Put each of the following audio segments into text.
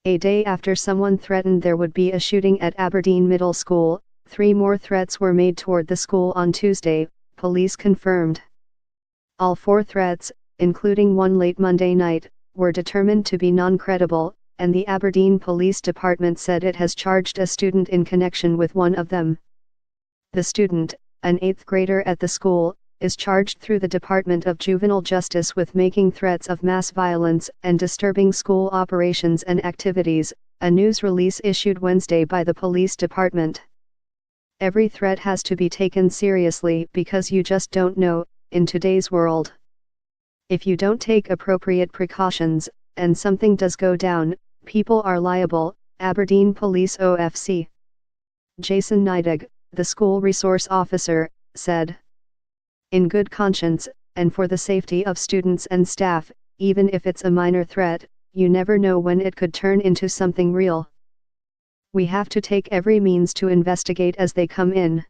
A day after someone threatened there would be a shooting at Aberdeen Middle School, 3 more threats were made toward the school on Tuesday, police confirmed. All 4 threats, including one late Monday night, were determined to be non-credible, and the Aberdeen Police Department said it has charged a student in connection with one of them. The student, an 8th grader at the school, is charged through the Department of Juvenile Justice with making threats of mass violence and disturbing school operations and activities, a news release issued Wednesday by the police department. Every threat has to be taken seriously because you just don't know, in today's world. If you don't take appropriate precautions, and something does go down, people are liable, Aberdeen Police OFC. Jason Neidig, the school resource officer, said. In good conscience, and for the safety of students and staff, even if it's a minor threat, you never know when it could turn into something real. We have to take every means to investigate as they come in.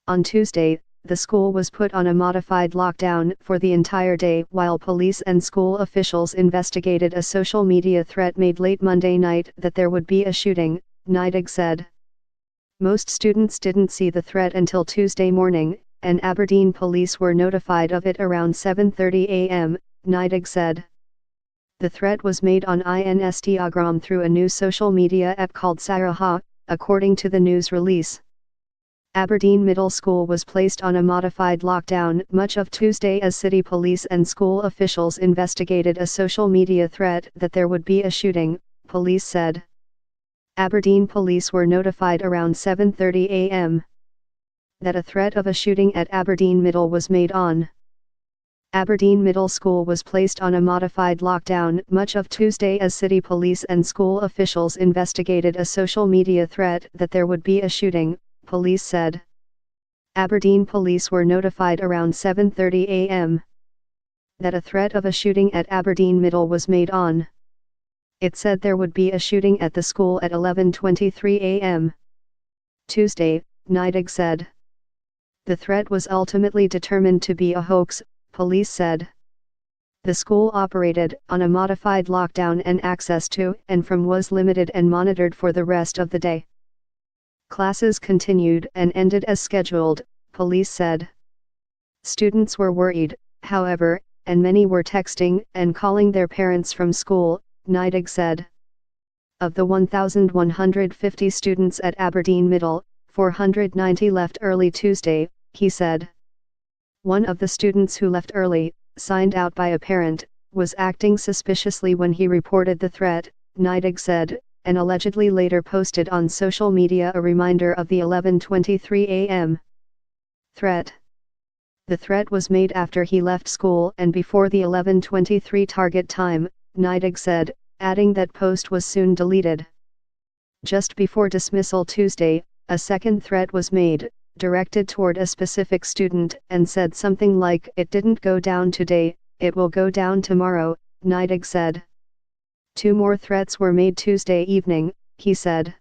On Tuesday, the school was put on a modified lockdown for the entire day while police and school officials investigated a social media threat made late Monday night that there would be a shooting, Neidig said. Most students didn't see the threat until Tuesday morning, and Aberdeen police were notified of it around 7:30 a.m., Neidig said. The threat was made on Instagram through a new social media app called Saraha, according to the news release. Aberdeen Middle School was placed on a modified lockdown much of Tuesday as city police and school officials investigated a social media threat that there would be a shooting, police said. Aberdeen police were notified around 7:30 a.m. that a threat of a shooting at Aberdeen Middle was made on. Aberdeen Middle School was placed on a modified lockdown much of Tuesday as city police and school officials investigated a social media threat that there would be a shooting, police said. Aberdeen police were notified around 7:30 a.m. that a threat of a shooting at Aberdeen Middle was made on. It said there would be a shooting at the school at 11:23 a.m. Tuesday, Neidig said. The threat was ultimately determined to be a hoax, police said. The school operated on a modified lockdown and access to and from was limited and monitored for the rest of the day. Classes continued and ended as scheduled, police said. Students were worried, however, and many were texting and calling their parents from school, Neidig said. Of the 1,150 students at Aberdeen Middle, 490 left early Tuesday, he said. One of the students who left early, signed out by a parent, was acting suspiciously when he reported the threat, Neidig said, and allegedly later posted on social media a reminder of the 11:23 a.m. threat. The threat was made after he left school and before the 11:23 target time, Neidig said, adding that post was soon deleted. Just before dismissal Tuesday, a second threat was made, directed toward a specific student, and said something like, "It didn't go down today, it will go down tomorrow," Neidig said. 2 more threats were made Tuesday evening, he said.